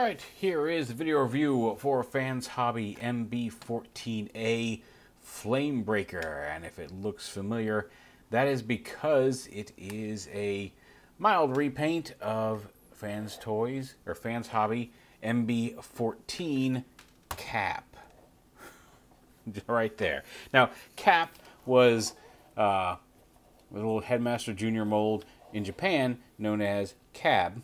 Alright, here is the video review for FansHobby MB-14A Flame Breaker, and if it looks familiar, that is because it is a mild repaint of FansHobby MB-14 Cap. Right there. Now, Cap was a little Headmaster Junior mold in Japan known as Cab,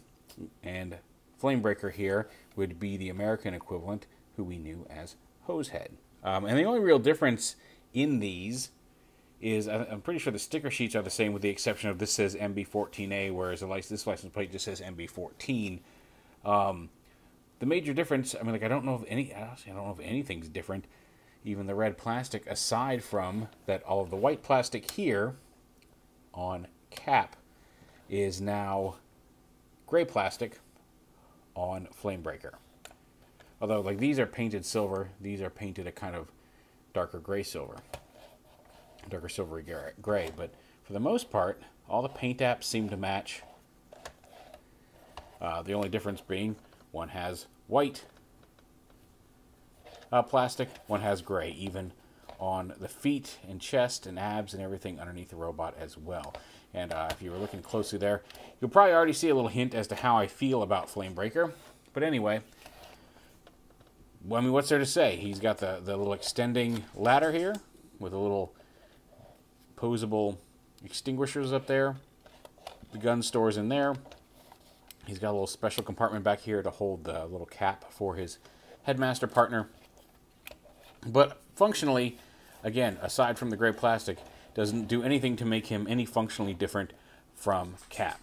and Flamebreaker here would be the American equivalent, who we knew as Hosehead. And the only real difference in these is, I'm pretty sure the sticker sheets are the same with the exception of this says MB-14A, whereas this license plate just says MB-14. The major difference, I mean, like, I don't know if anything's different, even the red plastic, aside from that all of the white plastic here on Cap is now gray plastic on Flamebreaker. Although, like, these are painted silver, these are painted a kind of darker gray silver. Darker silvery gray, but for the most part, all the paint apps seem to match. The only difference being one has white plastic, one has gray, even on the feet and chest and abs and everything underneath the robot as well. And if you were looking closely there, you'll probably already see a little hint as to how I feel about Flamebreaker. But anyway, I mean, what's there to say? He's got the little extending ladder here with a little posable extinguishers up there. The gun store's in there. He's got a little special compartment back here to hold the little cap for his Headmaster partner. But functionally, again, aside from the gray plastic, doesn't do anything to make him any functionally different from Cap.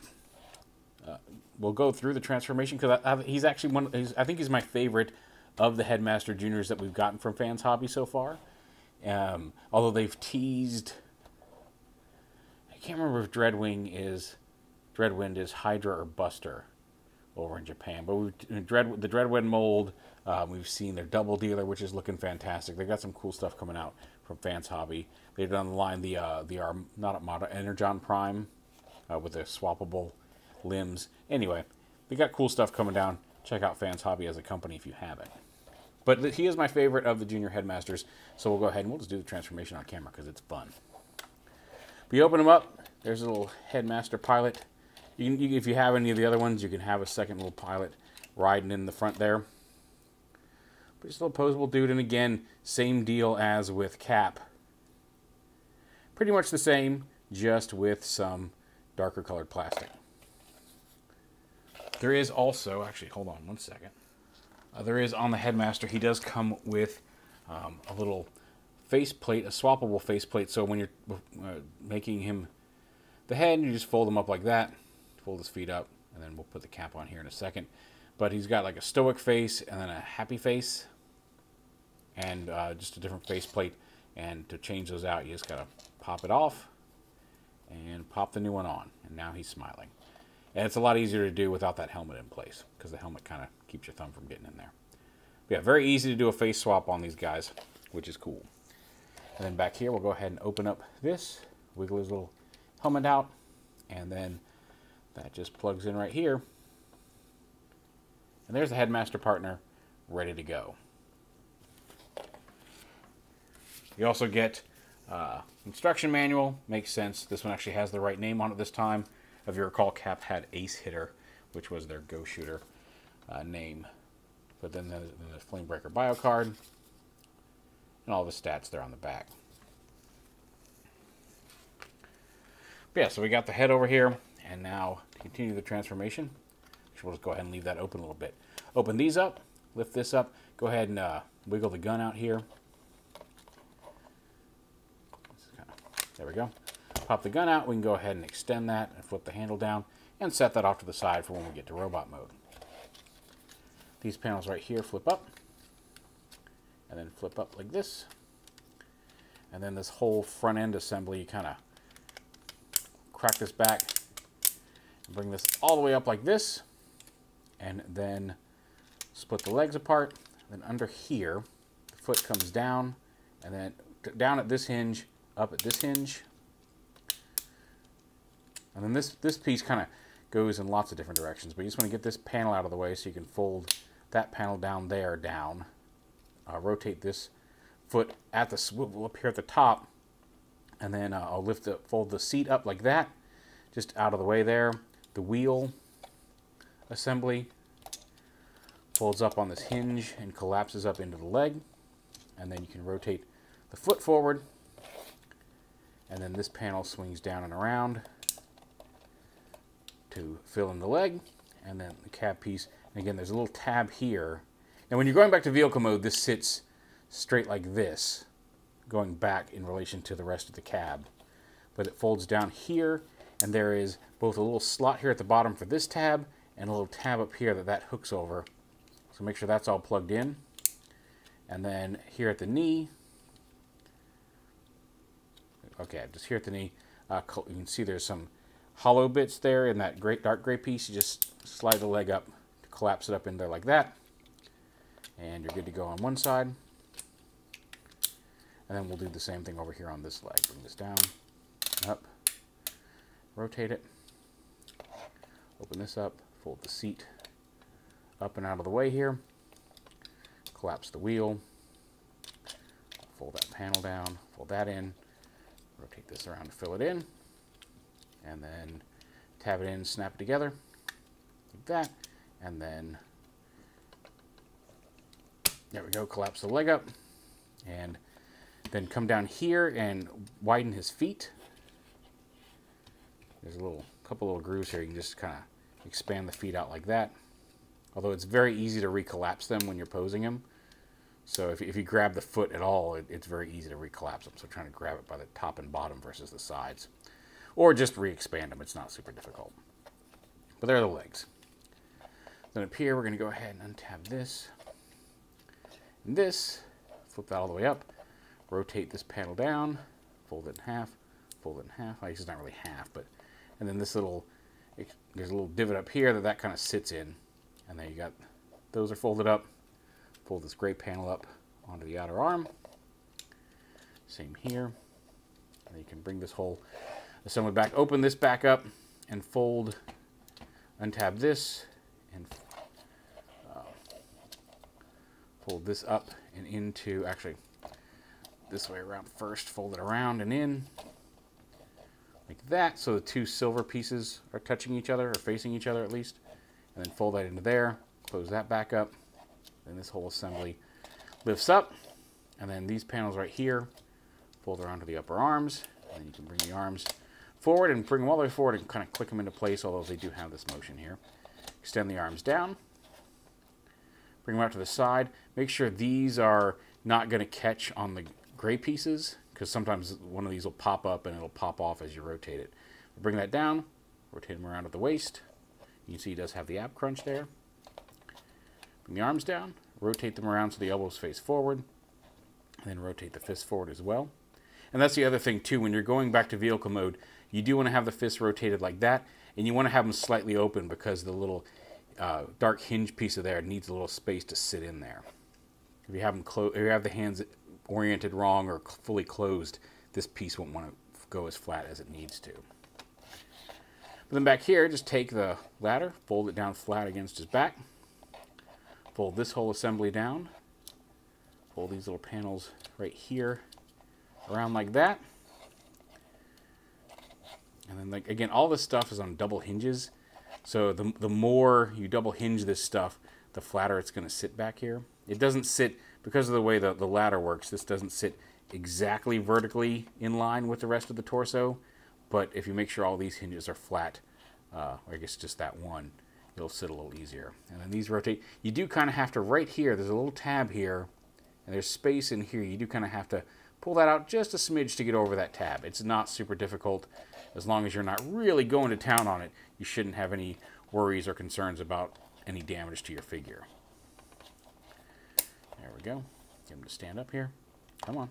We'll go through the transformation because he's actually I think he's my favorite of the Headmaster Juniors that we've gotten from FansHobby so far. Although they've teased, I can't remember if Dreadwind is Hydra or Buster over in Japan, but the Dreadwind mold. We've seen their double dealer, which is looking fantastic. They've got some cool stuff coming out from FansHobby. They've done the line not Armada, Energon Prime with the swappable limbs. Anyway, they got cool stuff coming down. Check out FansHobby as a company if you haven't. But he is my favorite of the Junior Headmasters, so we'll go ahead and we'll just do the transformation on camera because it's fun. But you open them up, there's a little Headmaster pilot. If you have any of the other ones, you can have a second little pilot riding in the front there. But just a little posable dude, and again, same deal as with Cap. Pretty much the same, just with some darker colored plastic. There is also, actually, hold on one second. There is on the Headmaster, he does come with a little faceplate, a swappable faceplate. So when you're making him the head, you just fold him up like that, fold his feet up, and then we'll put the cap on here in a second. But he's got like a stoic face and then a happy face, and just a different faceplate. And to change those out, you just gotta pop it off and pop the new one on, and now he's smiling. And it's a lot easier to do without that helmet in place, because the helmet kind of keeps your thumb from getting in there. But yeah, very easy to do a face swap on these guys, which is cool. And then back here, we'll go ahead and open up this, wiggle his little helmet out, and then that just plugs in right here. And there's the Headmaster partner ready to go. You also get instruction manual. Makes sense. This one actually has the right name on it this time. If you recall, Cap had Ace Hitter, which was their Go Shooter name. But then there's the Flamebreaker bio card and all the stats there on the back. But yeah, so we got the head over here, and now to continue the transformation, we'll just go ahead and leave that open a little bit. Open these up, lift this up, go ahead and wiggle the gun out here. There we go. Pop the gun out, we can go ahead and extend that and flip the handle down and set that off to the side for when we get to robot mode. These panels right here flip up and then flip up like this. And then this whole front end assembly, you kind of crack this back and bring this all the way up like this, and then split the legs apart. Then under here, the foot comes down, and then down at this hinge, up at this hinge. And then this piece kind of goes in lots of different directions, but you just want to get this panel out of the way so you can fold that panel down there down. Rotate this foot at the swivel up here at the top, and then I'll fold the seat up like that, just out of the way there. The wheel assembly folds up on this hinge and collapses up into the leg, and then you can rotate the foot forward, and then this panel swings down and around to fill in the leg, and then the cab piece. And again, there's a little tab here. And when you're going back to vehicle mode, this sits straight like this, going back in relation to the rest of the cab. But it folds down here, and there is both a little slot here at the bottom for this tab, and a little tab up here that hooks over. So make sure that's all plugged in. And then here at the knee, okay, just here at the knee, you can see there's some hollow bits there in that dark gray piece. You just slide the leg up to collapse it up in there like that, and you're good to go on one side. And then we'll do the same thing over here on this leg. Bring this down, up, rotate it, open this up, fold the seat up and out of the way here, collapse the wheel, fold that panel down, fold that in, rotate this around to fill it in, and then tab it in, snap it together like that, and then there we go, collapse the leg up, and then come down here and widen his feet. There's a couple little grooves here. You can just kind of expand the feet out like that, although it's very easy to recollapse them when you're posing him. So if you grab the foot at all, it's very easy to recollapse them. So trying to grab it by the top and bottom versus the sides. Or just re-expand them. It's not super difficult. But there are the legs. Then up here, we're going to go ahead and untab this. And this, flip that all the way up. Rotate this panel down. Fold it in half. Fold it in half. I guess it's not really half, but... And then this little... There's a little divot up here that kind of sits in. And then you got... Those are folded up. Fold this gray panel up onto the outer arm. Same here. And then you can bring this whole assembly back. Open this back up and fold, untab this, and fold this up and into, actually, this way around first. Fold it around and in, like that, so the two silver pieces are touching each other, or facing each other at least. And then fold that into there, close that back up. Then this whole assembly lifts up, and then these panels right here fold around to the upper arms, and then you can bring the arms forward and bring them all the way forward and kind of click them into place, although they do have this motion here. Extend the arms down, bring them out to the side. Make sure these are not going to catch on the gray pieces, because sometimes one of these will pop up and it'll pop off as you rotate it. Bring that down, rotate them around at the waist. You can see he does have the ab crunch there. Bring the arms down, rotate them around so the elbows face forward, and then rotate the fists forward as well. And that's the other thing too, when you're going back to vehicle mode, you do want to have the fists rotated like that, and you want to have them slightly open because the little dark hinge piece of there needs a little space to sit in there. If you have them if you have the hands oriented wrong or fully closed, this piece won't want to go as flat as it needs to. But then back here, just take the ladder, fold it down flat against his back. Fold this whole assembly down. Fold these little panels right here around like that. And then, like, again, all this stuff is on double hinges. So the more you double hinge this stuff, the flatter it's going to sit back here. It doesn't sit, because of the way the ladder works, this doesn't sit exactly vertically in line with the rest of the torso. But if you make sure all these hinges are flat, or I guess just that one, it'll sit a little easier. And then these rotate. You do kind of have to, right here, there's a little tab here, and there's space in here. You do kind of have to pull that out just a smidge to get over that tab. It's not super difficult. As long as you're not really going to town on it, you shouldn't have any worries or concerns about any damage to your figure. There we go. Get him to stand up here. Come on.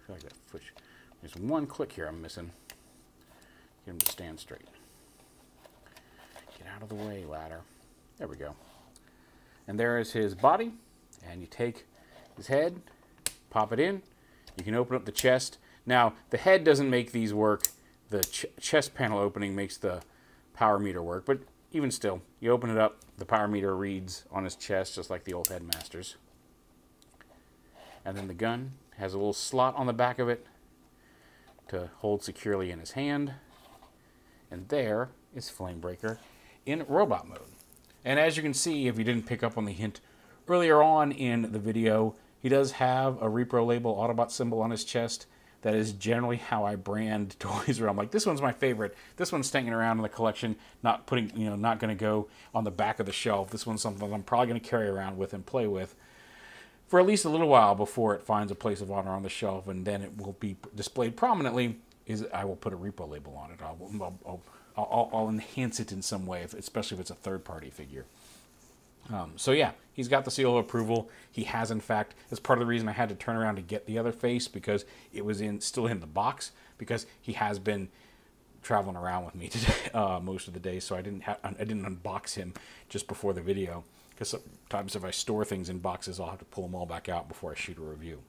I feel like that foot. There's one click here I'm missing. Get him to stand straight. Get out of the way, ladder. There we go. And there is his body. And you take his head, pop it in. You can open up the chest. Now, the head doesn't make these work. The chest panel opening makes the power meter work. But even still, You open it up, the power meter reads on his chest just like the old Headmasters. And then the gun has a little slot on the back of it to hold securely in his hand. And there is Flamebreaker in robot mode. And as you can see, if you didn't pick up on the hint earlier on in the video, he does have a Repro Label Autobot symbol on his chest. That is generally how I brand toys where I'm like, this one's my favorite. This one's staying around in the collection, not putting, not going to go on the back of the shelf. This one's something I'm probably going to carry around with and play with for at least a little while before it finds a place of honor on the shelf, and then it will be displayed prominently. I will put a Repro Label on it. I'll enhance it in some way, especially if it's a third-party figure. So yeah, he's got the seal of approval. He has, in fact, that's part of the reason I had to turn around to get the other face, because it was still in the box, because he has been traveling around with me today, most of the day, so I didn't unbox him just before the video, because sometimes if I store things in boxes, I'll have to pull them all back out before I shoot a review.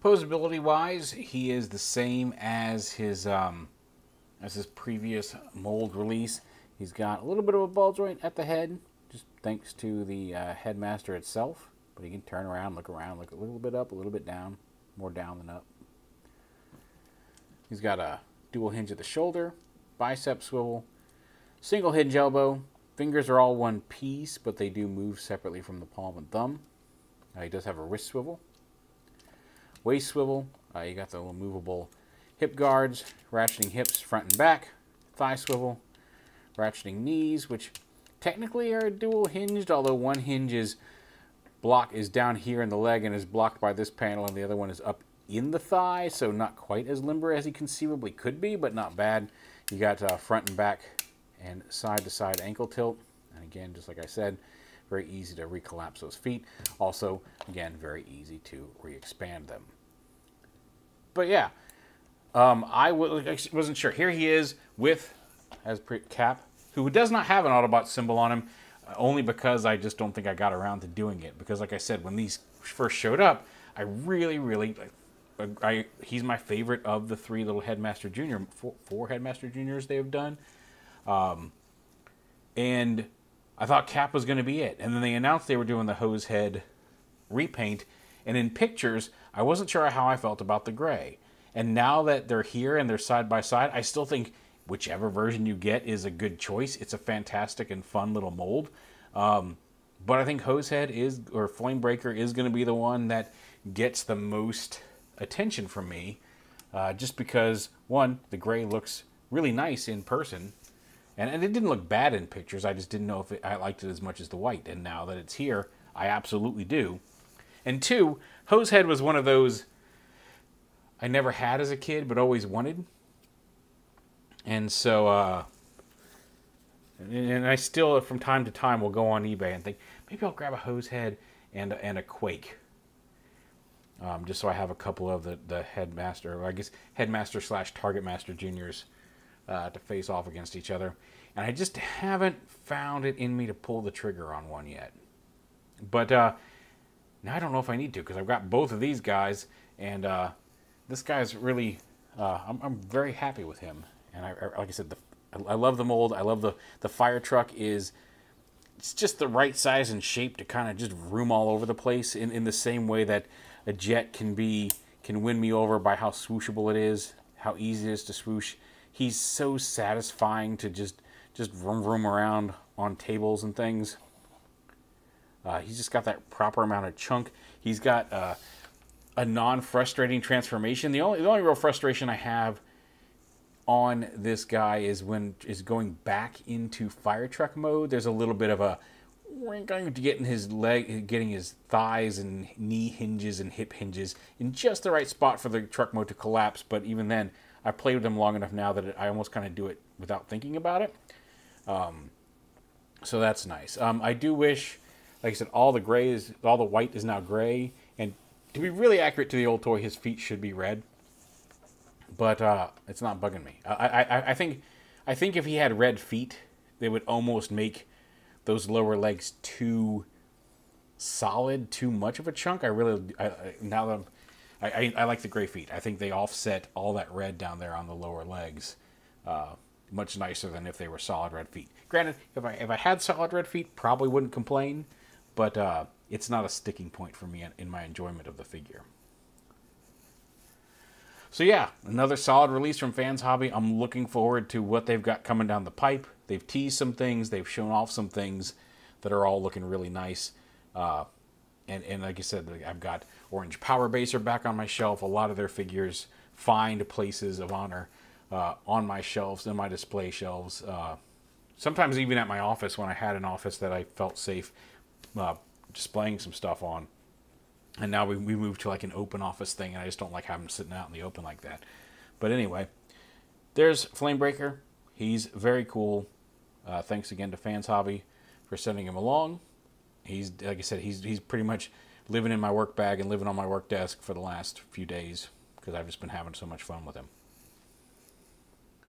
Posability-wise, he is the same as his previous mold release. He's got a little bit of a ball joint at the head, just thanks to the Headmaster itself. But he can turn around, look a little bit up, a little bit down, more down than up. He's got a dual hinge at the shoulder, bicep swivel, single hinge elbow. Fingers are all one piece, but they do move separately from the palm and thumb. He does have a wrist swivel, waist swivel. You got the little movable hip guards, ratcheting hips front and back, thigh swivel, ratcheting knees, which technically are dual hinged, although one hinge is down here in the leg and is blocked by this panel, and the other one is up in the thigh, so not quite as limber as he conceivably could be, but not bad. You got front and back and side to side ankle tilt, and again, just like I said, very easy to recollapse those feet. Also, again, very easy to re-expand them. But yeah, I wasn't sure. Here he is with Cap, who does not have an Autobot symbol on him, only because I just don't think I got around to doing it. Because like I said, when these first showed up, I really, he's my favorite of the three little Headmaster Jr., four Headmaster Juniors they have done. And I thought Cap was going to be it. And then they announced they were doing the hose head repaint. And in pictures, I wasn't sure how I felt about the gray. And now that they're here and they're side by side, I still think whichever version you get is a good choice. It's a fantastic and fun little mold. But I think Hosehead or Flamebreaker is going to be the one that gets the most attention from me. Just because, one, the gray looks really nice in person. And it didn't look bad in pictures. I just didn't know if I liked it as much as the white. And now that it's here, I absolutely do. And two, Hosehead was one of those I never had as a kid, but always wanted. And so, and I still, from time to time, will go on eBay and think, maybe I'll grab a Hosehead and a Quake. Just so I have a couple of the Headmaster, or I guess Headmaster / Target Master Juniors to face off against each other. And I just haven't found it in me to pull the trigger on one yet. But now I don't know if I need to, because I've got both of these guys, and this guy's really, I'm very happy with him. And like I said, I love the mold. I love the fire truck. It's just the right size and shape to kind of just roam all over the place in the same way that a jet can win me over by how swooshable it is, how easy it is to swoosh. He's so satisfying to just roam around on tables and things. He's just got that proper amount of chunk. He's got a non-frustrating transformation. The only real frustration I have on this guy is going back into fire truck mode. There's a little bit of a getting his thighs and knee hinges and hip hinges in just the right spot for the truck mode to collapse. But even then, I played with him long enough now that I almost kind of do it without thinking about it. So that's nice. I do wish, like I said, all the white is now gray, and to be really accurate to the old toy, his feet should be red. But it's not bugging me. I think if he had red feet, they would almost make those lower legs too solid, too much of a chunk. I like the gray feet. I think they offset all that red down there on the lower legs much nicer than if they were solid red feet. Granted, if I had solid red feet, probably wouldn't complain, but it's not a sticking point for me in my enjoyment of the figure. So yeah, another solid release from FansHobby. I'm looking forward to what they've got coming down the pipe. They've teased some things, they've shown off some things that are all looking really nice. And like I said, I've got Orange Power Baser back on my shelf. A lot of their figures find places of honor on my shelves, in my display shelves. Sometimes even at my office when I had an office that I felt safe displaying some stuff on. And now we moved to like an open office thing, and I just don't like having them sitting out in the open like that. But anyway, there's Flamebreaker. He's very cool. Thanks again to FansHobby for sending him along. He's, like I said, he's pretty much living in my work bag and living on my work desk for the last few days because I've just been having so much fun with him.